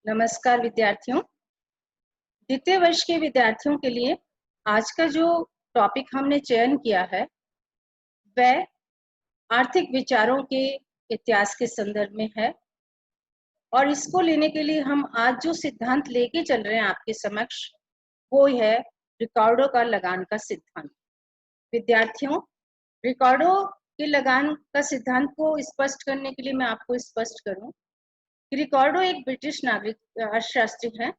नमस्कार विद्यार्थियों। द्वितीय वर्ष के विद्यार्थियों के लिए आज का जो टॉपिक हमने चयन किया है वह आर्थिक विचारों के इतिहास के संदर्भ में है और इसको लेने के लिए हम आज जो सिद्धांत लेके चल रहे हैं आपके समक्ष वो है रिकार्डो का लगान का सिद्धांत। विद्यार्थियों, रिकार्डो के लगान का सिद्धांत को स्पष्ट करने के लिए मैं आपको स्पष्ट करूं कि रिकार्डो एक ब्रिटिश नागरिक अर्थशास्त्री हैं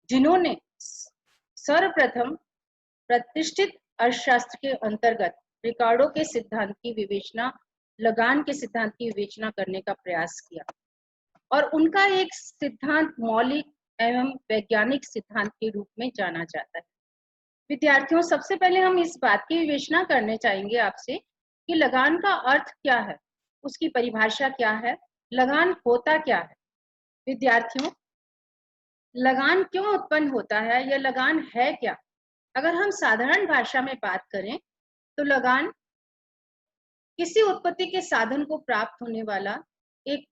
जिन्होंने सर्वप्रथम प्रतिष्ठित अर्थशास्त्र के अंतर्गत रिकार्डो के सिद्धांत की विवेचना, लगान के सिद्धांत की विवेचना करने का प्रयास किया और उनका एक सिद्धांत मौलिक एवं वैज्ञानिक सिद्धांत के रूप में जाना जाता है। विद्यार्थियों, सबसे पहले हम इस बात की विवेचना करने चाहेंगे आपसे कि लगान का अर्थ क्या है, उसकी परिभाषा क्या है, लगान होता क्या है। विद्यार्थियों, लगान क्यों उत्पन्न होता है या लगान है क्या? अगर हम साधारण भाषा में बात करें तो लगान किसी उत्पत्ति के साधन को प्राप्त होने वाला एक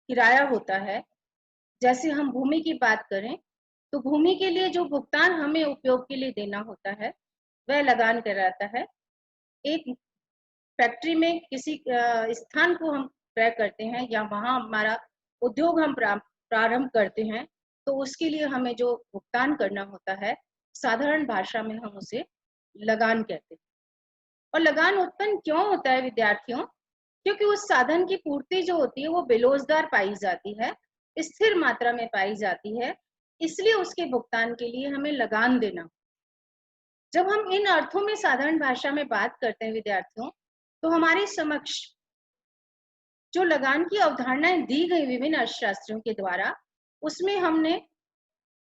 किराया होता है। जैसे हम भूमि की बात करें तो भूमि के लिए जो भुगतान हमें उपयोग के लिए देना होता है वह लगान कहलाता है। एक फैक्ट्री में किसी स्थान को हम क्रय करते हैं या वहां हमारा उद्योग हम प्रारंभ करते हैं तो उसके लिए हमें जो भुगतान करना होता है साधारण भाषा में हम उसे लगान कहते हैं। और लगान उत्पन्न क्यों होता है विद्यार्थियों? क्योंकि उस साधन की पूर्ति जो होती है वो बेरोजगार पाई जाती है, स्थिर मात्रा में पाई जाती है, इसलिए उसके भुगतान के लिए हमें लगान देना। जब हम इन अर्थों में साधारण भाषा में बात करते हैं विद्यार्थियों, तो हमारे समक्ष जो लगान की अवधारणाएं दी गई विभिन्न अर्थशास्त्रियों के द्वारा, उसमें हमने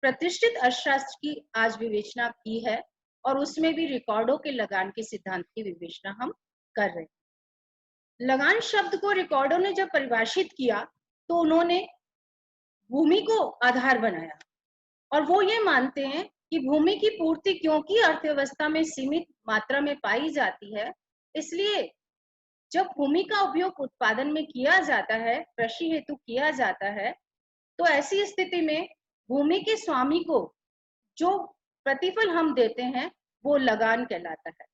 प्रतिष्ठित अर्थशास्त्र की आज विवेचना की है और उसमें भी रिकार्डो के लगान के सिद्धांत की विवेचना हम कर रहे हैं। लगान शब्द को रिकार्डो ने जब परिभाषित किया तो उन्होंने भूमि को आधार बनाया और वो ये मानते हैं कि भूमि की पूर्ति क्योंकि अर्थव्यवस्था में सीमित मात्रा में पाई जाती है, इसलिए जब भूमि का उपयोग उत्पादन में किया जाता है, कृषि हेतु किया जाता है, तो ऐसी स्थिति में भूमि के स्वामी को जो प्रतिफल हम देते हैं वो लगान कहलाता है।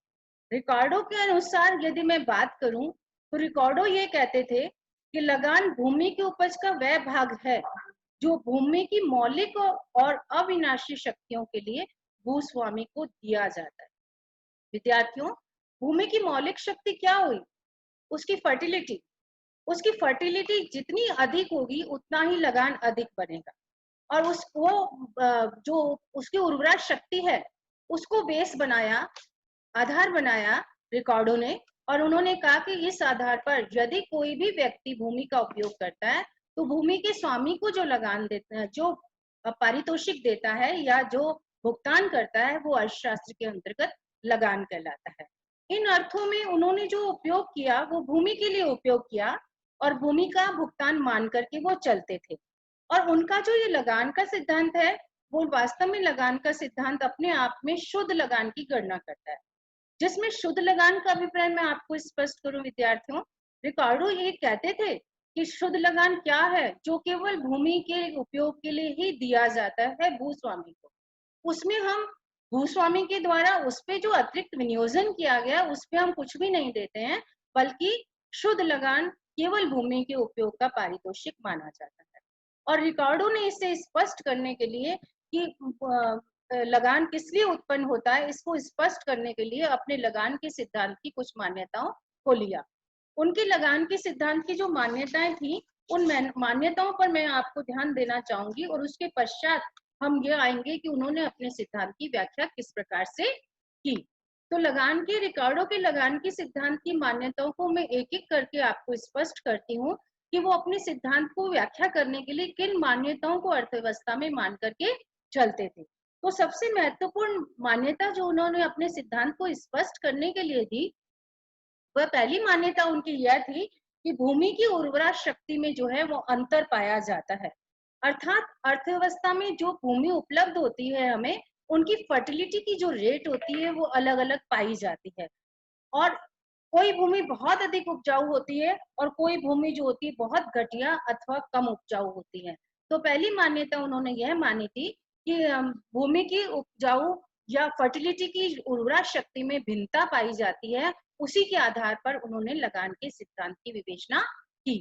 रिकार्डो के अनुसार यदि मैं बात करूं तो रिकार्डो ये कहते थे कि लगान भूमि की उपज का वह भाग है जो भूमि की मौलिक और अविनाशी शक्तियों के लिए भूस्वामी को दिया जाता है। विद्यार्थियों, भूमि की मौलिक शक्ति क्या हुई? उसकी फर्टिलिटी। उसकी फर्टिलिटी जितनी अधिक होगी उतना ही लगान अधिक बनेगा और जो उसकी उर्वरा शक्ति है उसको बेस बनाया, आधार बनाया रिकार्डो ने और उन्होंने कहा कि इस आधार पर यदि कोई भी व्यक्ति भूमि का उपयोग करता है तो भूमि के स्वामी को जो लगान देता है, जो पारितोषिक देता है या जो भुगतान करता है वो अर्थशास्त्र के अंतर्गत लगान कहलाता है। इन अर्थों में उन्होंने जो उपयोग किया वो भूमि के लिए उपयोग किया और भूमि का भुगतान मान करके वो चलते थे। और उनका जो ये लगान का सिद्धांत है वो वास्तव में लगान का सिद्धांत अपने आप में शुद्ध लगान की गणना करता है। जिसमें शुद्ध लगान का अभिप्राय मैं आपको स्पष्ट करूं विद्यार्थियों, रिकार्डो ये कहते थे कि शुद्ध लगान क्या है? जो केवल भूमि के उपयोग के लिए ही दिया जाता है भूस्वामी को। उसमें हम भूस्वामी के द्वारा उस पे जो अतिरिक्त विनियोजन किया गया उस पे हम कुछ भी नहीं देते हैं, बल्कि शुद्ध लगान केवल भूमि के उपयोग का पारितोषिक माना जाता है। और रिकार्डो ने इसे स्पष्ट करने के लिए कि लगान किस लिए उत्पन्न होता है, इसको स्पष्ट करने के लिए अपने लगान के सिद्धांत की कुछ मान्यताओं को लिया। उनके लगान के सिद्धांत की जो मान्यताएं थी उन मान्यताओं पर मैं आपको ध्यान देना चाहूंगी और उसके पश्चात हम ये आएंगे कि उन्होंने अपने सिद्धांत की व्याख्या किस प्रकार से की। तो रिकार्डो के लगान के सिद्धांत की मान्यताओं को मैं एक एक करके आपको स्पष्ट करती हूँ कि वो अपने सिद्धांत को व्याख्या करने के लिए किन मान्यताओं को अर्थव्यवस्था में मान करके चलते थे। तो सबसे महत्वपूर्ण मान्यता जो उन्होंने अपने सिद्धांत को स्पष्ट करने के लिए दी वह पहली मान्यता उनकी यह थी कि भूमि की उर्वरा शक्ति में जो है वो अंतर पाया जाता है। अर्थात अर्थव्यवस्था में जो भूमि उपलब्ध होती है हमें, उनकी फर्टिलिटी की जो रेट होती है वो अलग अलग पाई जाती है और कोई भूमि बहुत अधिक उपजाऊ होती है और कोई भूमि जो होती है बहुत घटिया अथवा कम उपजाऊ होती है। तो पहली मान्यता उन्होंने यह मानी थी कि भूमि की उपजाऊ या फर्टिलिटी की उर्वरा शक्ति में भिन्नता पाई जाती है, उसी के आधार पर उन्होंने लगान के सिद्धांत की विवेचना की।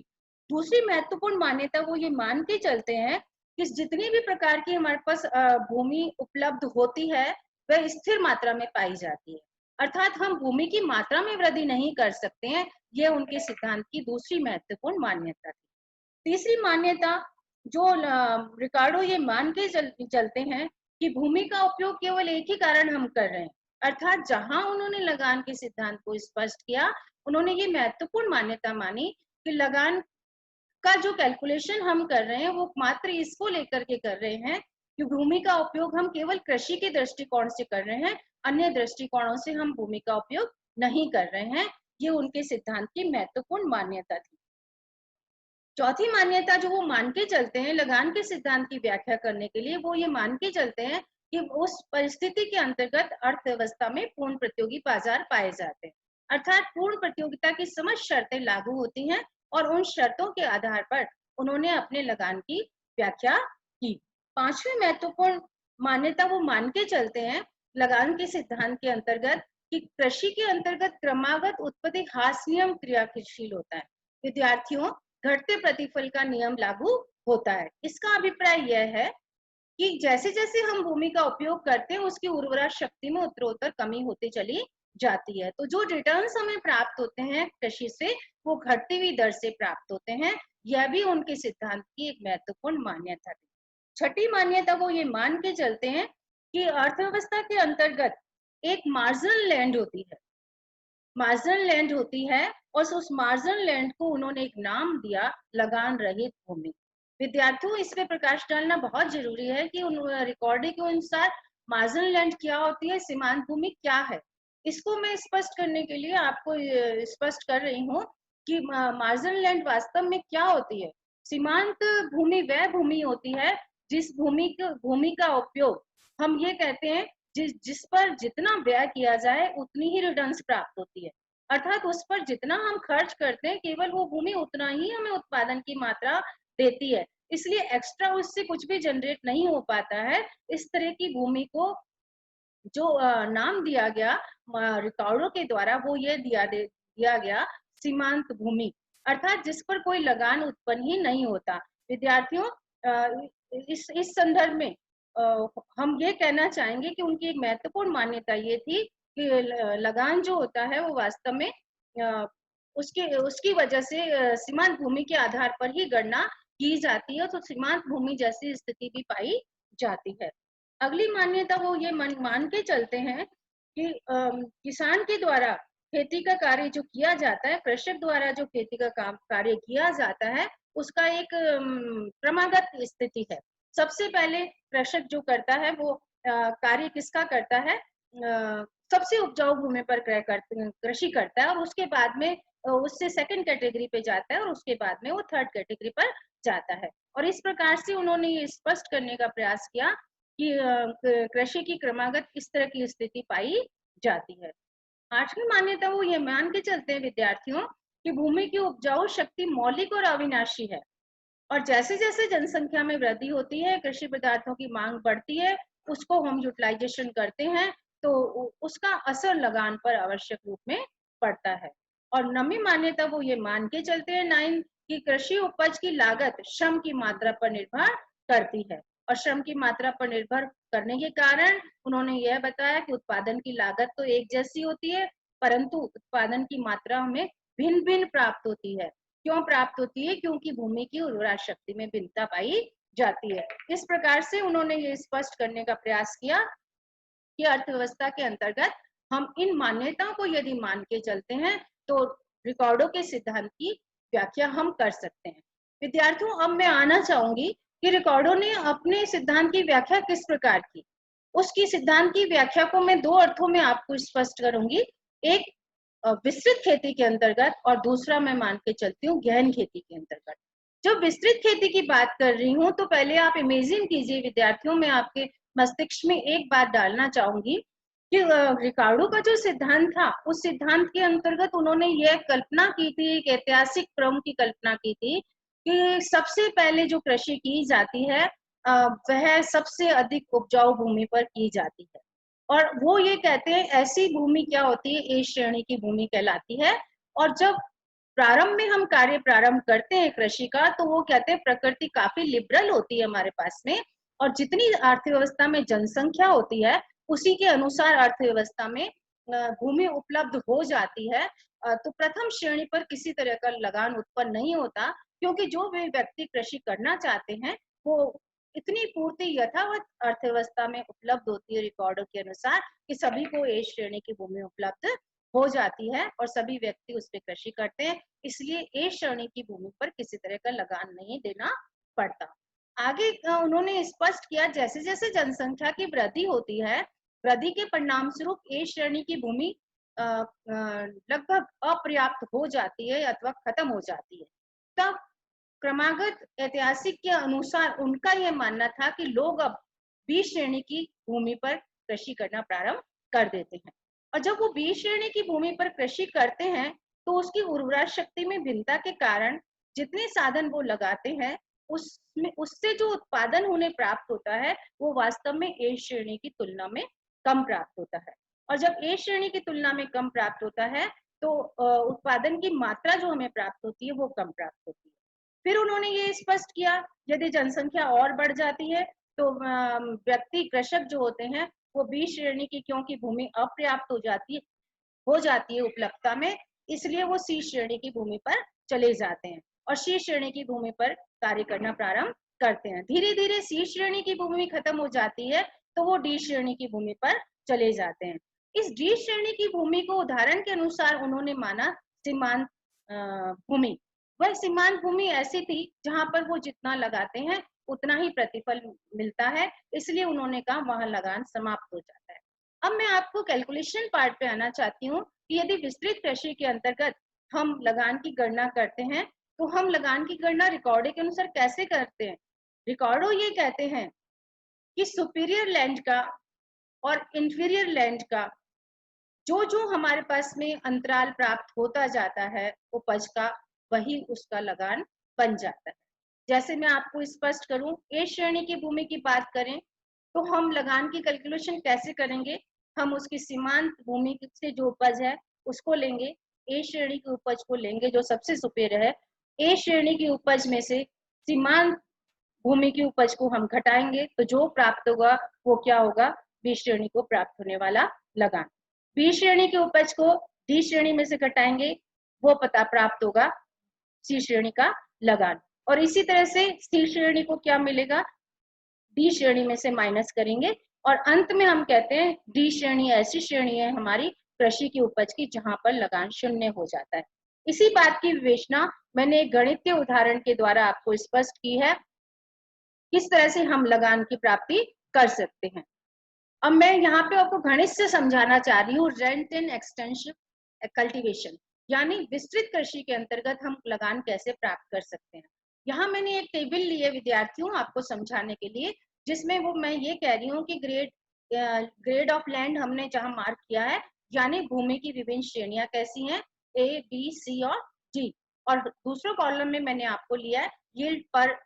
दूसरी महत्वपूर्ण मान्यता वो ये मान के चलते हैं कि जितनी भी प्रकार की हमारे पास भूमि उपलब्ध होती है वह स्थिर मात्रा में पाई जाती है, अर्थात हम भूमि की मात्रा में वृद्धि नहीं कर सकते हैं। यह उनके सिद्धांत की दूसरी महत्वपूर्ण मान्यता थी। तीसरी मान्यता जो रिकार्डो ये मान के चलते हैं कि भूमि का उपयोग केवल एक ही कारण हम कर रहे हैं, अर्थात जहां उन्होंने लगान के सिद्धांत को स्पष्ट किया, उन्होंने ये महत्वपूर्ण मान्यता मानी कि लगान का जो कैलकुलेशन हम कर रहे हैं वो मात्र इसको लेकर के कर रहे हैं कि भूमि का उपयोग हम केवल कृषि के दृष्टिकोण से कर रहे हैं, अन्य दृष्टिकोणों से हम भूमि का उपयोग नहीं कर रहे हैं। ये उनके सिद्धांत की महत्वपूर्ण मान्यता थी। चौथी मान्यता जो वो मान के चलते हैं लगान के सिद्धांत की व्याख्या करने के लिए, वो ये मान के चलते हैं कि उस परिस्थिति के अंतर्गत अर्थव्यवस्था में पूर्ण प्रतियोगी बाजार पाए जाते हैं, अर्थात पूर्ण प्रतियोगिता की समस्त शर्तें लागू होती हैं और उन शर्तों के आधार पर उन्होंने अपने लगान की व्याख्या की। पांचवी महत्वपूर्ण मान्यता वो मान के चलते हैं लगान के सिद्धांत के अंतर्गत कि कृषि के अंतर्गत क्रमागत उत्पत्ति हास नियम क्रियाशील होता है। विद्यार्थियों, घटते प्रतिफल का नियम लागू होता है। इसका अभिप्राय यह है कि जैसे जैसे हम भूमि का उपयोग करते हैं उसकी उर्वरा शक्ति में उत्तरोत्तर कमी होती चली जाती है, तो जो रिटर्न्स हमें प्राप्त होते हैं कृषि से वो घटती हुई दर से प्राप्त होते हैं। यह भी उनके सिद्धांत की एक महत्वपूर्ण मान्यता थी। छठी मान्यता वो ये मान के चलते हैं कि अर्थव्यवस्था के अंतर्गत एक मार्जिनल लैंड होती है, मार्जिनल लैंड होती है और उस मार्जिनल लैंड को उन्होंने एक नाम दिया लगान रहित भूमि। विद्यार्थियों, इस पे प्रकाश डालना बहुत जरूरी है कि रिकॉर्डिंग के अनुसार मार्जिनल लैंड क्या होती है, सीमांत भूमि क्या है। इसको मैं स्पष्ट करने के लिए आपको स्पष्ट कर रही हूँ कि मार्जिनल लैंड वास्तव में क्या होती है। सीमांत भूमि वह भूमि होती है जिस भूमि का उपयोग हम ये कहते हैं जिस पर जितना व्यय किया जाए उतनी ही रिटर्न्स प्राप्त होती है, अर्थात उस पर जितना हम खर्च करते हैं केवल वो भूमि उतना ही हमें उत्पादन की मात्रा देती है, इसलिए एक्स्ट्रा उससे कुछ भी जनरेट नहीं हो पाता है। इस तरह की भूमि को जो नाम दिया गया रिकॉर्डों के द्वारा वो ये दिया गया सीमांत भूमि, अर्थात जिस पर कोई लगान उत्पन्न ही नहीं होता। विद्यार्थियों, इस संदर्भ में हम ये कहना चाहेंगे कि उनकी एक महत्वपूर्ण मान्यता ये थी कि लगान जो होता है वो वास्तव में उसकी वजह से सीमांत भूमि के आधार पर ही गणना की जाती है, तो सीमांत भूमि जैसी स्थिति भी पाई जाती है। अगली मान्यता वो ये मान के चलते हैं कि किसान के द्वारा खेती का कार्य जो किया जाता है, कृषक द्वारा जो खेती का कार्य किया जाता है उसका एक क्रमागत स्थिति है। सबसे पहले कृषक जो करता है वो कार्य किसका करता है, सबसे उपजाऊ भूमि पर कृषि करता है और उसके बाद में उससे सेकंड कैटेगरी पे जाता है और उसके बाद में वो थर्ड कैटेगरी पर जाता है। और इस प्रकार से उन्होंने ये स्पष्ट करने का प्रयास किया कि कृषि की क्रमागत इस तरह की स्थिति पाई जाती है। आठवीं मान्यता वो ये मान के चलते हैं विद्यार्थियों कि भूमि की उपजाऊ शक्ति मौलिक और अविनाशी है और जैसे जैसे जनसंख्या में वृद्धि होती है, कृषि पदार्थों की मांग बढ़ती है, उसको हम यूटिलाइजेशन करते हैं तो उसका असर लगान पर आवश्यक रूप में पड़ता है। और नवीं मान्यता वो ये मान के चलते हैं 9 कि कृषि उपज की लागत श्रम की मात्रा पर निर्भर करती है और श्रम की मात्रा पर निर्भर करने के कारण उन्होंने यह बताया कि उत्पादन की लागत तो एक जैसी होती है परंतु उत्पादन की मात्रा हमें भिन्न भिन्न प्राप्त होती है। क्यों प्राप्त होती है? क्योंकि भूमि की उर्वरा शक्ति में भिन्नता पाई जाती है। इस प्रकार से उन्होंने ये स्पष्ट करने का प्रयास किया कि अर्थव्यवस्था के अंतर्गत हम इन मान्यताओं को यदि मान के चलते हैं तो रिकॉर्डों के सिद्धांत की व्याख्या हम कर सकते हैं। विद्यार्थियों, अब मैं आना चाहूंगी कि रिकॉर्डों ने अपने सिद्धांत की व्याख्या किस प्रकार की। उसकी सिद्धांत की व्याख्या को मैं दो अर्थों में आपको स्पष्ट करूंगी, एक विस्तृत खेती के अंतर्गत और दूसरा मैं मान के चलती हूँ गहन खेती के अंतर्गत। जब विस्तृत खेती की बात कर रही हूँ तो पहले आप इमेजिन कीजिए विद्यार्थियों, मैं आपके मस्तिष्क में एक बात डालना चाहूंगी कि रिकार्डो का जो सिद्धांत था उस सिद्धांत के अंतर्गत उन्होंने यह कल्पना की थी, एक ऐतिहासिक क्रम की कल्पना की थी कि सबसे पहले जो कृषि की जाती है वह सबसे अधिक उपजाऊ भूमि पर की जाती है। और वो ये कहते हैं ऐसी भूमि क्या होती है, ए श्रेणी की भूमि कहलाती है। और जब प्रारंभ में हम कार्य प्रारंभ करते हैं कृषि का, तो वो कहते हैं प्रकृति काफी लिबरल होती है हमारे पास में, और जितनी अर्थव्यवस्था में जनसंख्या होती है उसी के अनुसार अर्थव्यवस्था में भूमि उपलब्ध हो जाती है। तो प्रथम श्रेणी पर किसी तरह का लगान उत्पन्न नहीं होता, क्योंकि जो भी व्यक्ति कृषि करना चाहते हैं वो इतनी पूर्ति यथावत अर्थव्यवस्था में उपलब्ध होती है रिकॉर्डों के अनुसार कि सभी को ए श्रेणी की भूमि उपलब्ध हो जाती है और सभी व्यक्ति उस पर कृषि करते हैं। इसलिए ए श्रेणी की भूमि पर किसी तरह का लगान नहीं देना पड़ता। आगे उन्होंने स्पष्ट किया जैसे जैसे जनसंख्या की वृद्धि होती है, वृद्धि के परिणाम स्वरूप ए श्रेणी की भूमि लगभग अपर्याप्त हो जाती है अथवा खत्म हो जाती है। तब क्रमागत ऐतिहासिक के अनुसार उनका यह मानना था कि लोग अब बी श्रेणी की भूमि पर कृषि करना प्रारंभ कर देते हैं। और जब वो बी श्रेणी की भूमि पर कृषि करते हैं तो उसकी उर्वरा शक्ति में भिन्नता के कारण जितने साधन वो लगाते हैं उसमें उससे जो उत्पादन उन्हें प्राप्त होता है वो वास्तव में ए श्रेणी की तुलना में कम प्राप्त होता है। और जब ए श्रेणी की तुलना में कम प्राप्त होता है तो उत्पादन की मात्रा जो हमें प्राप्त होती है वो कम प्राप्त होती है। फिर उन्होंने ये स्पष्ट किया यदि जनसंख्या और बढ़ जाती है तो व्यक्ति कृषक जो होते हैं वो बी श्रेणी की, क्योंकि भूमि अपर्याप्त हो जाती है उपलब्धता में, इसलिए वो सी श्रेणी की भूमि पर चले जाते हैं और सी श्रेणी की भूमि पर कार्य करना प्रारंभ करते हैं। धीरे धीरे सी श्रेणी की भूमि खत्म हो जाती है तो वो डी श्रेणी की भूमि पर चले जाते हैं। इस डी श्रेणी की भूमि को उदाहरण के अनुसार उन्होंने माना सीमांत भूमि। वह सीमांत भूमि ऐसी थी जहां पर वो जितना लगाते हैं उतना ही प्रतिफल मिलता है, इसलिए उन्होंने कहा वहां लगान समाप्त हो जाता है। अब मैं आपको कैलकुलेशन पार्ट पे आना चाहती हूँ कि यदि विस्तृत कृषि के अंतर्गत हम लगान की गणना करते हैं तो हम लगान की गणना रिकॉर्ड के अनुसार कैसे करते हैं। रिकॉर्डो ये कहते हैं कि सुपीरियर लैंड का और इंफीरियर लैंड का जो जो हमारे पास में अंतराल प्राप्त होता जाता है उपज का, वही उसका लगान बन जाता है। जैसे मैं आपको स्पष्ट करूं, ए श्रेणी की भूमि की बात करें तो हम लगान की कैलकुलेशन कैसे करेंगे। हम उसकी सीमांत भूमि से जो उपज है उसको लेंगे, ए श्रेणी की उपज को लेंगे जो सबसे सुपेरियर है, ए श्रेणी की उपज में से सीमांत भूमि की उपज को हम घटाएंगे तो जो प्राप्त होगा वो क्या होगा, बी श्रेणी को प्राप्त होने वाला लगान। बी श्रेणी की उपज को डी श्रेणी में से घटाएंगे, वो पता प्राप्त होगा सी श्रेणी का लगान। और इसी तरह से सी श्रेणी को क्या मिलेगा, डी श्रेणी में से माइनस करेंगे और अंत में हम कहते हैं डी श्रेणी ऐसी श्रेणी है हमारी कृषि की उपज की जहां पर लगान शून्य हो जाता है। इसी बात की विवेचना मैंने एक गणितीय उदाहरण के द्वारा आपको स्पष्ट की है, किस तरह से हम लगान की प्राप्ति कर सकते हैं। अब मैं यहाँ पे आपको गणित से समझाना चाह रही हूँ रेंट एंड एक्सटेंशन कल्टीवेशन, यानी विस्तृत कृषि के अंतर्गत हम लगान कैसे प्राप्त कर सकते हैं। यहाँ मैंने एक टेबल ली है विद्यार्थियों आपको समझाने के लिए, जिसमें वो मैं ये कह रही हूँ कि ग्रेड ऑफ लैंड हमने जहाँ मार्क किया है, यानी भूमि की विभिन्न श्रेणियां कैसी हैं, ए बी सी और डी। और दूसरे कॉलम में मैंने आपको लिया है यील्ड पर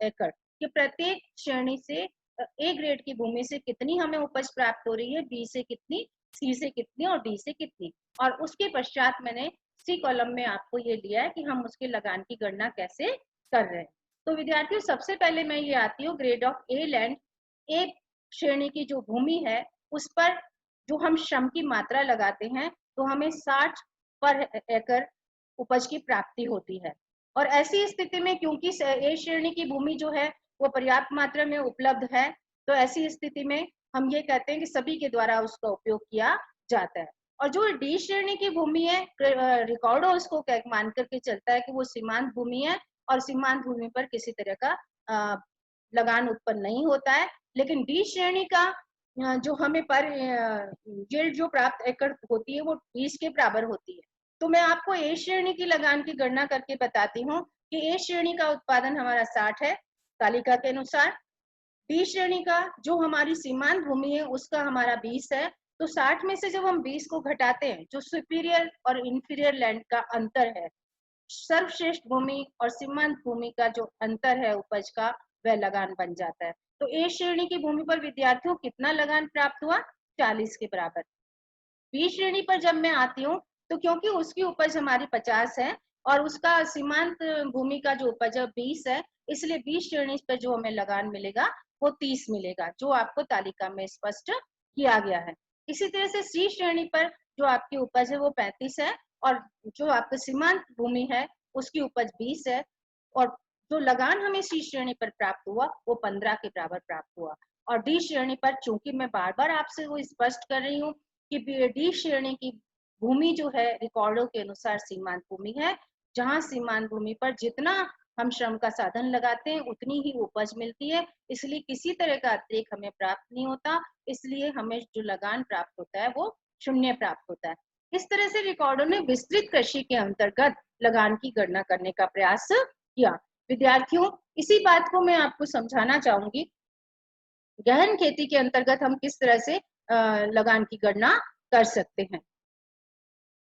एकड़, कि प्रत्येक श्रेणी से ए ग्रेड की भूमि से कितनी हमें उपज प्राप्त हो रही है, बी से कितनी, सी से कितनी और डी से कितनी। और उसके पश्चात मैंने सी कॉलम में आपको ये लिया है कि हम उसके लगान की गणना कैसे कर रहे हैं। तो विद्यार्थियों सबसे पहले मैं ये आती हूँ ग्रेड ऑफ ए लैंड, ए श्रेणी की जो भूमि है उस पर जो हम श्रम की मात्रा लगाते हैं तो हमें 60 पर एकड़ उपज की प्राप्ति होती है। और ऐसी स्थिति में क्योंकि ए श्रेणी की भूमि जो है वो पर्याप्त मात्रा में उपलब्ध है, तो ऐसी स्थिति में हम ये कहते हैं कि सभी के द्वारा उसका उपयोग किया जाता है। और जो डी श्रेणी की भूमि है रिकॉर्डो उसको मान करके चलता है कि वो सीमांत भूमि है और सीमांत भूमि पर किसी तरह का लगान उत्पन्न नहीं होता है। लेकिन डी श्रेणी का जो हमें पर यील्ड जो प्राप्त एकड़ होती है वो 20 के बराबर होती है। तो मैं आपको ए श्रेणी की लगान की गणना करके बताती हूँ कि ए श्रेणी का उत्पादन हमारा 60 है तालिका के अनुसार, बी श्रेणी का जो हमारी सीमांत भूमि है उसका हमारा 20 है। तो 60 में से जब हम 20 को घटाते हैं, जो सुपीरियर और इंफीरियर लैंड का अंतर है, सर्वश्रेष्ठ भूमि और सीमांत भूमि का जो अंतर है उपज का, वह लगान बन जाता है। तो ए श्रेणी की भूमि पर विद्यार्थियों कितना लगान प्राप्त हुआ? 40 के बराबर। बी श्रेणी पर जब मैं आती हूँ तो क्योंकि उसकी उपज हमारी 50 है और उसका सीमांत भूमि का जो उपज है 20 है, इसलिए बी श्रेणी पर जो हमें लगान मिलेगा वो 30 मिलेगा, जो आपको तालिका में स्पष्ट किया गया है। इसी तरह से सी श्रेणी पर जो आपकी उपज है वो 35 है और जो आपका सीमांत भूमि है उसकी उपज 20 है और जो लगान हमें सी श्रेणी पर प्राप्त हुआ वो 15 के बराबर प्राप्त हुआ। और डी श्रेणी पर, चूंकि मैं बार बार आपसे वो स्पष्ट कर रही हूँ कि डी श्रेणी की भूमि जो है रिकॉर्डों के अनुसार सीमांत भूमि है, जहां सीमांत भूमि पर जितना हम श्रम का साधन लगाते हैं उतनी ही उपज मिलती है, इसलिए किसी तरह का अतिरिक्त हमें प्राप्त नहीं होता, इसलिए हमें जो लगान प्राप्त होता है वो शून्य प्राप्त होता है। इस तरह से रिकॉर्डों ने विस्तृत कृषि के अंतर्गत लगान की गणना करने का प्रयास किया। विद्यार्थियों, इसी बात को मैं आपको समझाना चाहूंगी। गहन खेती के अंतर्गत हम किस तरह से लगान की गणना कर सकते हैं।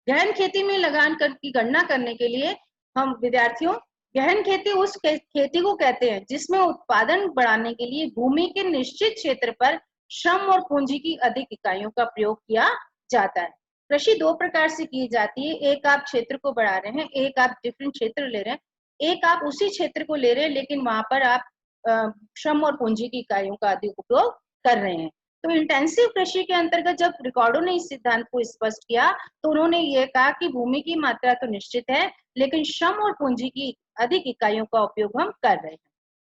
गहन खेती में लगान की गणना करने के लिए हम विद्यार्थियों, गहन खेती उस खेती को कहते हैं जिसमें उत्पादन बढ़ाने के लिए भूमि के निश्चित क्षेत्र पर श्रम और पूंजी की अधिक इकाइयों का प्रयोग किया जाता है। कृषि दो प्रकार से की जाती है, एक आप क्षेत्र को बढ़ा रहे हैं, एक आप डिफरेंट क्षेत्र ले रहे हैं। एक आप उसी क्षेत्र को ले रहे हैं लेकिन वहां पर आप श्रम और पूंजी की इकाइयों का अधिक उपयोग कर रहे हैं। तो इंटेंसिव कृषि के अंतर्गत जब रिकॉर्डों ने इस सिद्धांत को स्पष्ट किया तो उन्होंने ये कहा कि भूमि की मात्रा तो निश्चित है लेकिन श्रम और पूंजी की अधिक इकाइयों का उपयोग हम कर रहे हैं।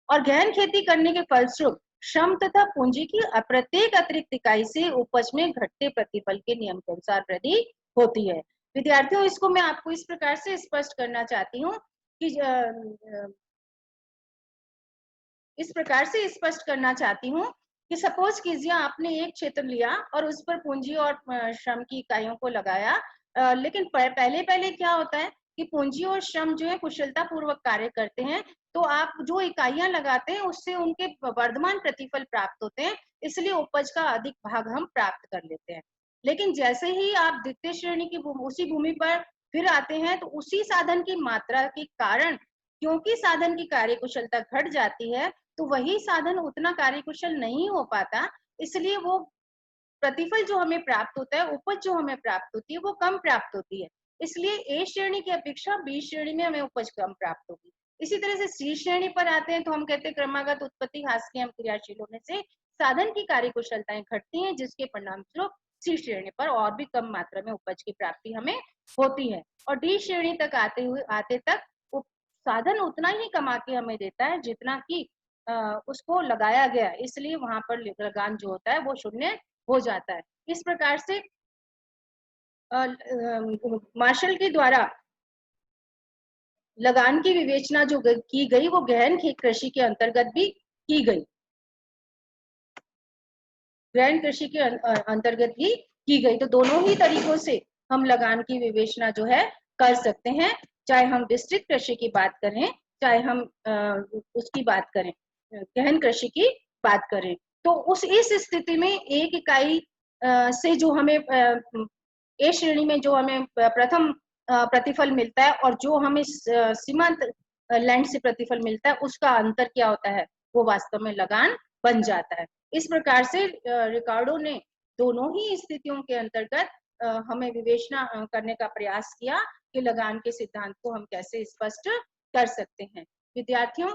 और गहन खेती करने के फलस्वरूप श्रम तथा पूंजी की प्रत्येक अतिरिक्त इकाई से उपज में घटते प्रतिफल के नियम के अनुसार वृद्धि होती है। विद्यार्थियों, इसको मैं आपको इस प्रकार से स्पष्ट करना चाहती हूँ कि इस प्रकार से स्पष्ट करना चाहती हूँ कि सपोज कीजिए आपने एक क्षेत्र लिया और उस पर पूंजी और श्रम की इकाइयों को लगाया, लेकिन पहले पहले क्या होता है कि पूंजी और श्रम जो है कुशलता पूर्वक कार्य करते हैं, तो आप जो इकाइयां लगाते हैं उससे उनके वर्धमान प्रतिफल प्राप्त होते हैं, इसलिए उपज का अधिक भाग हम प्राप्त कर लेते हैं। लेकिन जैसे ही आप द्वितीय श्रेणी की उसी भूमि पर फिर आते हैं तो उसी साधन की मात्रा के कारण, क्योंकि साधन की कार्य कुशलता घट जाती है, तो वही साधन उतना कार्यकुशल नहीं हो पाता, इसलिए वो प्रतिफल जो हमें प्राप्त होता है, उपज जो हमें प्राप्त होती है वो कम प्राप्त होती है। इसलिए ए श्रेणी की अपेक्षा बी श्रेणी में हमें उपज कम प्राप्त होगी। इसी तरह से सी श्रेणी पर आते हैं तो हम कहते हैं क्रमागत उत्पत्ति ह्रास के हम क्रियाशील होने से साधन की कार्यकुशलताएं घटती हैं, जिसके परिणाम स्वरूप सी श्रेणी पर और भी कम मात्रा में उपज की प्राप्ति हमें होती है। और डी श्रेणी तक आते तक साधन उतना ही कमा के हमें देता है जितना कि उसको लगाया गया, इसलिए वहां पर लगान जो होता है वो शून्य हो जाता है। इस प्रकार से मार्शल के द्वारा लगान की विवेचना जो की गई वो गहन कृषि के अंतर्गत भी की गई, गहन कृषि के अंतर्गत भी की गई। तो दोनों ही तरीकों से हम लगान की विवेचना जो है कर सकते हैं, चाहे हम विस्तृत कृषि की बात करें, चाहे हम उसकी बात करें, गहन कृषि की बात करें। तो इस स्थिति में एक इकाई से जो हमें ए श्रेणी में जो हमें प्रथम प्रतिफल मिलता है और जो हमें सीमांत लैंड से प्रतिफल मिलता है, उसका अंतर क्या होता है, वो वास्तव में लगान बन जाता है। इस प्रकार से रिकार्डो ने दोनों ही स्थितियों के अंतर्गत हमें विवेचना करने का प्रयास किया कि लगान के सिद्धांत को हम कैसे स्पष्ट कर सकते हैं। विद्यार्थियों,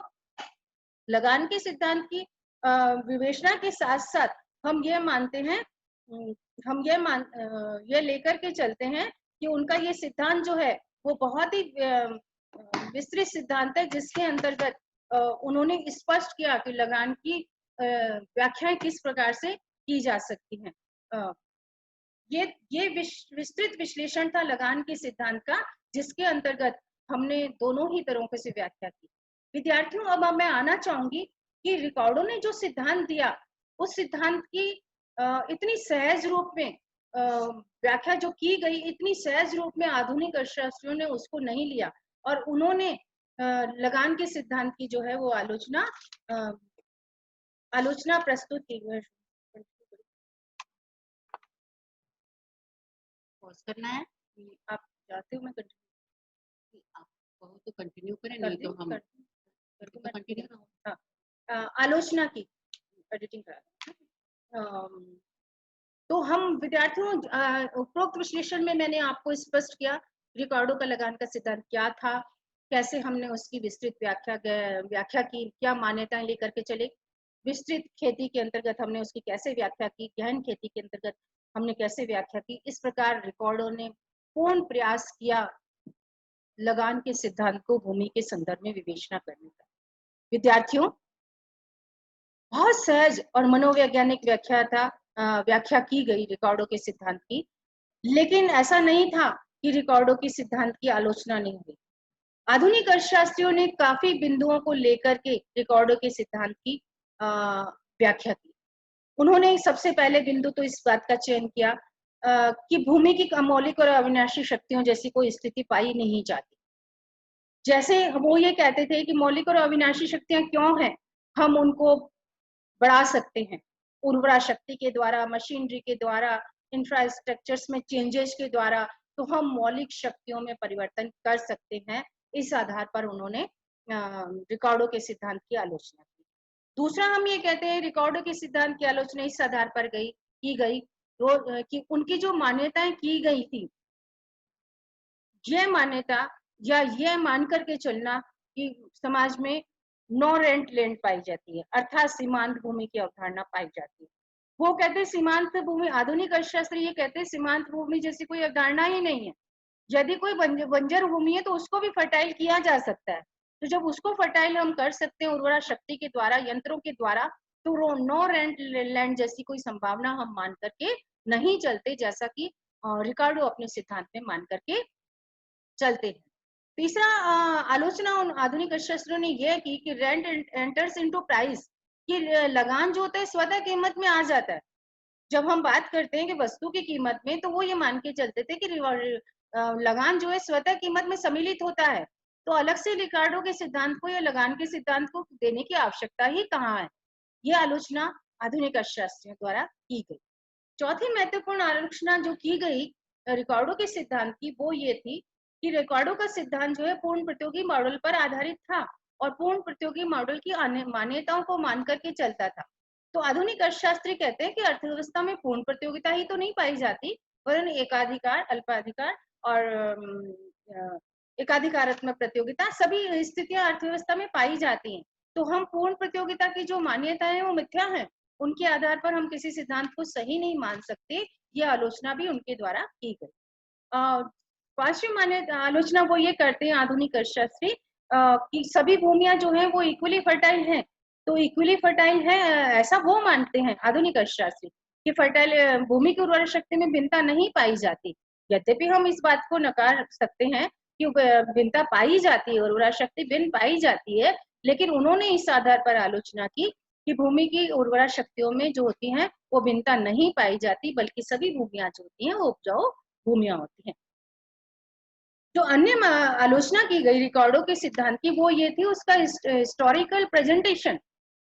लगान के सिद्धांत की विवेचना के साथ साथ हम ये मानते हैं, हम ये लेकर के चलते हैं कि उनका ये सिद्धांत जो है वो बहुत ही विस्तृत सिद्धांत है, जिसके अंतर्गत उन्होंने स्पष्ट किया कि लगान की व्याख्याएं किस प्रकार से की जा सकती हैं। ये विस्तृत विश्लेषण था लगान के सिद्धांत का, जिसके अंतर्गत हमने दोनों ही तरह से व्याख्या की। विद्यार्थियों, अब मैं आना चाहूंगी कि रिकॉर्डो ने जो सिद्धांत दिया उस सिद्धांत की इतनी सहज रूप में व्याख्या जो की गई, इतनी सहज रूप में आधुनिक अर्थशास्त्रियों ने उसको नहीं लिया और उन्होंने लगान के सिद्धांत की जो है वो आलोचना प्रस्तुत की। पॉज करना है, आप चाहते हो मैं कंटिन्यू? कहो तो कंटिन्यू करें, नहीं तो हम कंटिन्यू। हाँ, आलोचना की एडिटिंग करा। तो हम विद्यार्थियों उपरोक्त विश्लेषण में मैंने आपको स्पष्ट किया रिकॉर्डो का लगान का सिद्धांत क्या था, कैसे हमने उसकी विस्तृत व्याख्या की, क्या मान्यताएं लेकर के चले, विस्तृत खेती के अंतर्गत हमने उसकी कैसे व्याख्या की, गहन खेती के अंतर्गत हमने कैसे व्याख्या की। इस प्रकार रिकॉर्डो ने पूर्ण प्रयास किया लगान के सिद्धांत को भूमि के संदर्भ में विवेचना करने का। विद्यार्थियों, बहुत सहज और मनोवैज्ञानिक व्याख्या की गई रिकॉर्डो के सिद्धांत की, लेकिन ऐसा नहीं था कि रिकॉर्डो की सिद्धांत की आलोचना नहीं हुई। आधुनिक अर्थशास्त्रियों ने काफी बिंदुओं को लेकर के रिकॉर्डो के सिद्धांत की व्याख्या की। उन्होंने सबसे पहले बिंदु तो इस बात का चयन किया कि भूमि की मौलिक और अविनाशी शक्तियों जैसी कोई स्थिति पाई नहीं जाती। जैसे वो ये कहते थे कि मौलिक और अविनाशी शक्तियां क्यों हैं, हम उनको बढ़ा सकते हैं उर्वरा शक्ति के द्वारा, मशीनरी के द्वारा, इंफ्रास्ट्रक्चर्स में चेंजेस के द्वारा, तो हम मौलिक शक्तियों में परिवर्तन कर सकते हैं। इस आधार पर उन्होंने रिकॉर्डो के सिद्धांत की आलोचना की। दूसरा, हम ये कहते हैं रिकॉर्डो के सिद्धांत की आलोचना इस आधार पर की गई कि उनकी जो मान्यताएं की गई थी, यह मान्यता या यह मान करके चलना कि समाज में नो रेंट लैंड पाई जाती है, अर्थात सीमांत भूमि की अवधारणा पाई जाती है। वो कहते हैं सीमांत भूमि, आधुनिक अर्थशास्त्री ये कहते हैं सीमांत भूमि जैसी कोई अवधारणा ही नहीं है। यदि कोई बंजर भूमि है तो उसको भी फर्टाइल किया जा सकता है। तो जब उसको फर्टाइल हम कर सकते हैं उर्वरा शक्ति के द्वारा, यंत्रों के द्वारा, तो नो रेंट लैंड जैसी कोई संभावना हम मान करके नहीं चलते, जैसा कि रिकार्डो अपने सिद्धांत में मान करके चलते हैं। तीसरा आलोचना उन आधुनिक अर्थशास्त्रियों ने यह की कि रेंट एंटर्स इनटू प्राइस, कि लगान जो होता है स्वतः कीमत में आ जाता है। जब हम बात करते हैं कि वस्तु की कीमत में, तो वो ये मान के चलते थे कि लगान जो है स्वतः कीमत में सम्मिलित होता है, तो अलग से रिकार्डो के सिद्धांत को या लगान के सिद्धांत को देने की आवश्यकता ही कहाँ है। यह आलोचना आधुनिक अर्थशास्त्रियों द्वारा की गई। चौथी महत्वपूर्ण आलोचना जो की गई रिकॉर्डो के सिद्धांत की, वो ये थी कि रिकॉर्डो का सिद्धांत जो है पूर्ण प्रतियोगी मॉडल पर आधारित था और पूर्ण प्रतियोगी मॉडल की मान्यताओं को मान करके चलता था। तो आधुनिक अर्थशास्त्री कहते हैं कि अर्थव्यवस्था में पूर्ण प्रतियोगिता ही तो नहीं पाई जाती, वरन एकाधिकार, अल्पाधिकार और एकाधिकारात्मक प्रतियोगिता सभी स्थितियां अर्थव्यवस्था में पाई जाती हैं। तो हम पूर्ण प्रतियोगिता की जो मान्यता है वो मिथ्या है, उनके आधार पर हम किसी सिद्धांत को सही नहीं मान सकते। यह आलोचना भी उनके द्वारा की गई। पांचवी मान्यता आलोचना वो ये करते हैं आधुनिक अर्थशास्त्री कि सभी भूमियां जो हैं वो इक्वली फर्टाइल हैं। तो इक्वली फर्टाइल है ऐसा वो मानते हैं आधुनिक अर्थशास्त्री कि फर्टाइल भूमि की उर्वरा शक्ति में भिन्नता नहीं पाई जाती। यद्यपि हम इस बात को नकार सकते हैं कि भिन्नता पाई जाती है, उर्वरा शक्ति भिन्न पाई जाती है, लेकिन उन्होंने इस आधार पर आलोचना की कि भूमि की उर्वरा शक्तियों में जो होती हैं वो भिन्नता नहीं पाई जाती, बल्कि सभी भूमियां जो होती हैं वो उपजाऊ भूमियां होती हैं। जो अन्य आलोचना की गई रिकॉर्डो के सिद्धांत की, वो ये थी उसका हिस्टोरिकल प्रेजेंटेशन।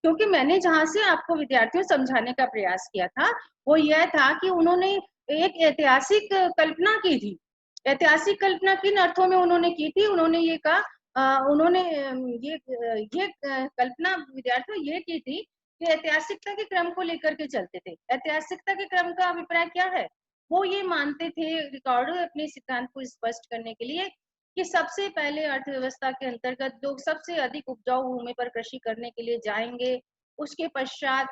क्योंकि मैंने जहां से आपको विद्यार्थियों समझाने का प्रयास किया था वो यह था कि उन्होंने एक ऐतिहासिक कल्पना की थी। ऐतिहासिक कल्पना किन अर्थों में उन्होंने की थी? उन्होंने ये कहा, उन्होंने ये कल्पना विद्यार्थियों ये की थी कि ऐतिहासिकता के क्रम को लेकर के चलते थे। ऐतिहासिकता के क्रम का अभिप्राय क्या है? वो ये मानते थे रिकॉर्डो अपने सिद्धांत को स्पष्ट करने के लिए कि सबसे पहले अर्थव्यवस्था के अंतर्गत लोग सबसे अधिक उपजाऊ भूमि पर कृषि करने के लिए जाएंगे। उसके पश्चात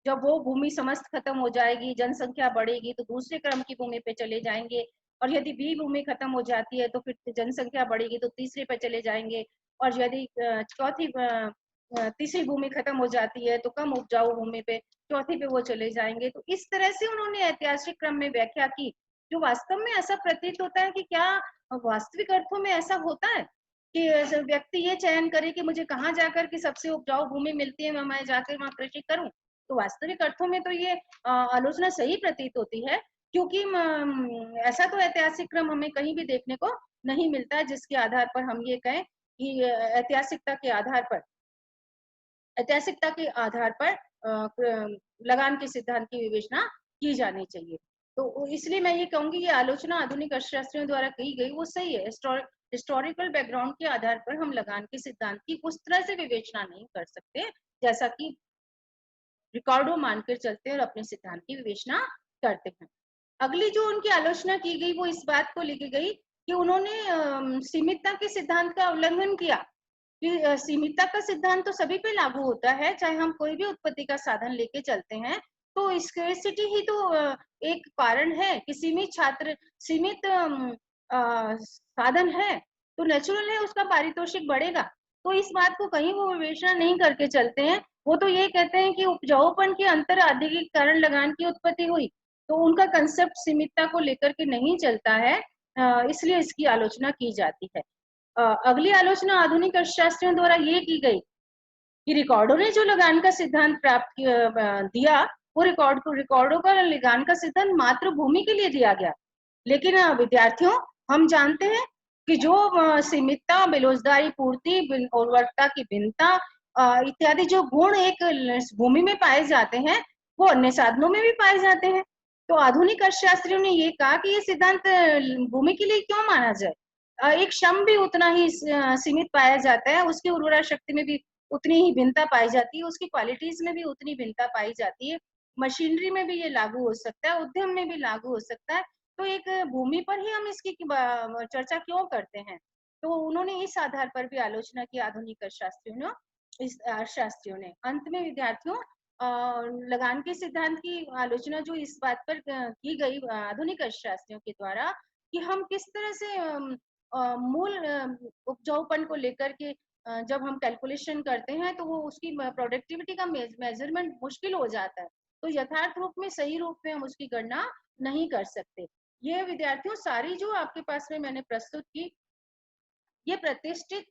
जब वो भूमि समस्त खत्म हो जाएगी, जनसंख्या बढ़ेगी, तो दूसरे क्रम की भूमि पे चले जाएंगे। और यदि बी भूमि खत्म हो जाती है तो फिर जनसंख्या बढ़ेगी तो तीसरे पे चले जाएंगे। और यदि तीसरी भूमि खत्म हो जाती है तो कम उपजाऊ भूमि पे चौथी पे वो चले जाएंगे। तो इस तरह से उन्होंने ऐतिहासिक क्रम में व्याख्या की, जो वास्तव में ऐसा प्रतीत होता है कि क्या वास्तविक अर्थों में ऐसा होता है कि व्यक्ति ये चयन करे कि मुझे कहाँ जाकर के सबसे उपजाऊ भूमि मिलती है, मैं जाकर वहां कृषि करूं। तो वास्तविक अर्थों में तो ये आलोचना सही प्रतीत होती है, क्योंकि ऐसा तो ऐतिहासिक क्रम हमें कहीं भी देखने को नहीं मिलता है जिसके आधार पर हम ये कहें कि ऐतिहासिकता के आधार पर लगान के सिद्धांत की विवेचना की जानी चाहिए। तो इसलिए मैं ये कहूंगी ये आलोचना आधुनिक अर्थशास्त्रियों द्वारा की गई वो सही है, हिस्टोरिकल बैकग्राउंड के आधार पर हम लगान के सिद्धांत की उस तरह से विवेचना नहीं कर सकते जैसा कि रिकॉर्डो मानकर चलते हैं और अपने सिद्धांत की विवेचना करते हैं। अगली जो उनकी आलोचना की गई वो इस बात को लेके गई कि उन्होंने सीमितता के सिद्धांत का उल्लंघन किया कि सीमितता का सिद्धांत तो सभी पे लागू होता है, चाहे हम कोई भी उत्पत्ति का साधन लेके चलते हैं तो स्केर्सिटी ही तो एक कारण है कि सीमित साधन है तो नेचुरल है उसका पारितोषिक बढ़ेगा। तो इस बात को कहीं वो विवेचना नहीं करके चलते हैं, वो तो ये कहते हैं कि उपजाऊपन के अंतर आदि के कारण लगान की उत्पत्ति हुई, तो उनका कंसेप्ट सीमितता को लेकर के नहीं चलता है, इसलिए इसकी आलोचना की जाती है। अगली आलोचना आधुनिक अर्थशास्त्रियों द्वारा ये की गई कि रिकॉर्डो ने जो लगान का सिद्धांत प्राप्त दिया वो रिकॉर्डो का लगान का सिद्धांत मात्र भूमि के लिए दिया गया, लेकिन विद्यार्थियों हम जानते हैं कि जो सीमितता, बेरोजगारी पूर्ति, उर्वरता की भिन्नता इत्यादि जो गुण एक भूमि में पाए जाते हैं वो अन्य साधनों में भी पाए जाते हैं। तो आधुनिक अर्थशास्त्रियों ने ये कहा कि ये सिद्धांत भूमि के लिए क्यों माना जाए, एक श्रम भी उतना ही सीमित पाया जाता है, उसकी उर्वरा शक्ति में भी उतनी ही भिन्नता पाई जाती है, उसकी क्वालिटीज में भी उतनी भिन्नता पाई जाती है, मशीनरी में भी ये लागू हो सकता है, उद्यम में भी लागू हो सकता है, तो एक भूमि पर ही हम इसकी चर्चा क्यों करते हैं। तो उन्होंने इस आधार पर भी आलोचना की आधुनिक अर्थशास्त्रियों ने। अंत में विद्यार्थियों लगान के सिद्धांत की आलोचना जो इस बात पर की गई आधुनिक अर्थशास्त्रियों के द्वारा कि हम किस तरह से मूल उपजाऊपन को लेकर के जब हम कैलकुलेशन करते हैं तो वो उसकी प्रोडक्टिविटी का मेजरमेंट मुश्किल हो जाता है, तो यथार्थ रूप में सही रूप में हम उसकी गणना नहीं कर सकते। ये विद्यार्थियों सारी जो आपके पास में मैंने प्रस्तुत की ये प्रतिष्ठित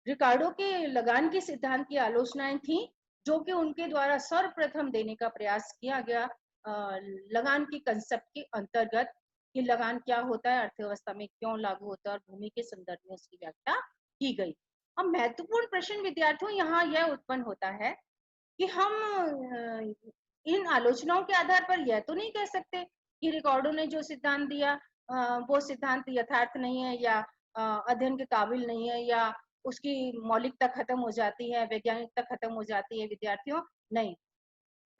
रिकार्डो के लगान के सिद्धांत की आलोचनाएं थी जो कि उनके द्वारा सर्वप्रथम देने का प्रयास किया गया लगान के कंसेप्ट के अंतर्गत कि लगान क्या होता है, अर्थव्यवस्था में क्यों लागू होता है और भूमि के संदर्भ में उसकी व्याख्या की गई। अब महत्वपूर्ण प्रश्न विद्यार्थियों यहाँ यह उत्पन्न होता है कि हम इन आलोचनाओं के आधार पर यह तो नहीं कह सकते कि रिकॉर्डो ने जो सिद्धांत दिया वो सिद्धांत यथार्थ नहीं है या अध्ययन के काबिल नहीं है या उसकी मौलिकता खत्म हो जाती है, वैज्ञानिकता खत्म हो जाती है। विद्यार्थियों नहीं,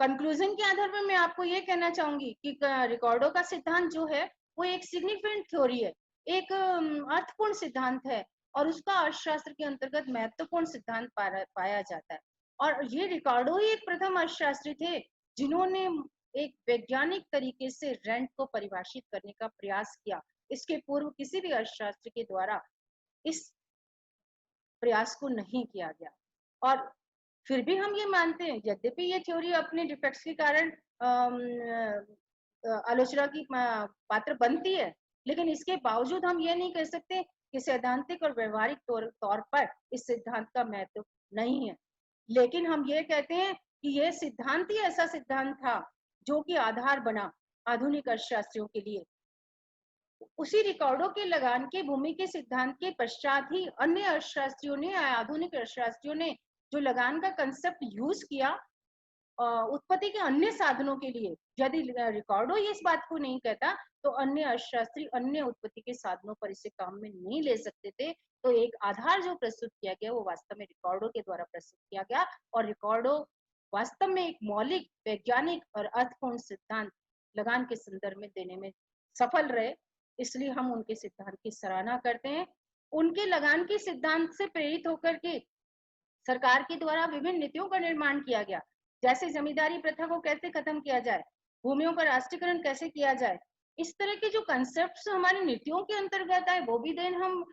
कंक्लूजन के आधार पर मैं आपको ये कहना चाहूंगी कि रिकॉर्डो का सिद्धांत जो है वो एक सिग्निफिकेंट थ्योरी है, एक अर्थपूर्ण सिद्धांत है और उसका अर्थशास्त्र के अंतर्गत महत्वपूर्ण सिद्धांत पाया जाता है। और ये रिकॉर्डो ही एक प्रथम अर्थशास्त्री थे जिन्होंने एक वैज्ञानिक तरीके से रेंट को परिभाषित करने का प्रयास किया। इसके पूर्व किसी भी अर्थशास्त्री के द्वारा इस प्रयास को नहीं किया गया। और फिर भी हम ये मानते हैं यद्यपि ये थ्योरी अपने डिफेक्ट्स के कारण आलोचना की पात्र बनती है, लेकिन इसके बावजूद हम ये नहीं कह सकते कि सैद्धांतिक और व्यवहारिक तौर पर इस सिद्धांत का महत्व नहीं है। लेकिन हम ये कहते हैं कि यह सिद्धांत ही ऐसा सिद्धांत था जो कि आधार बना आधुनिक अर्थशास्त्रियों के लिए। उसी रिकॉर्डो के लगान के भूमि के सिद्धांत के पश्चात ही अन्य अर्थशास्त्रियों ने, आधुनिक अर्थशास्त्रियों ने जो लगान का कंसेप्ट यूज किया उत्पत्ति के अन्य साधनों के लिए। यदि रिकॉर्डो ये इस बात को नहीं कहता तो अन्य अर्थशास्त्री अन्य उत्पत्ति के साधनों पर इसे काम में नहीं ले सकते थे। तो एक आधार जो प्रस्तुत किया गया वो वास्तव में रिकॉर्डो के द्वारा प्रस्तुत किया गया और रिकॉर्डो वास्तव में एक मौलिक, वैज्ञानिक और अर्थपूर्ण सिद्धांत लगान के संदर्भ में देने में सफल रहे, इसलिए हम उनके सिद्धांत की सराहना करते हैं। उनके लगान के सिद्धांत से प्रेरित होकर के सरकार के द्वारा विभिन्न नीतियों का निर्माण किया गया, जैसे जमींदारी प्रथा को कैसे खत्म किया जाए, भूमियों का राष्ट्रीयकरण कैसे किया जाए। इस तरह के जो कंसेप्ट्स हमारी नीतियों के अंतर्गत आए वो भी देन हम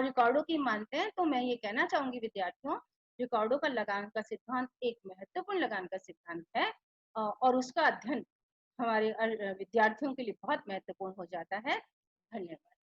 रिकॉर्डो की मानते हैं। तो मैं ये कहना चाहूंगी विद्यार्थियों, रिकॉर्डो का लगान का सिद्धांत एक महत्वपूर्ण लगान का सिद्धांत है और उसका अध्ययन हमारे विद्यार्थियों के लिए बहुत महत्वपूर्ण हो जाता है। धन्यवाद।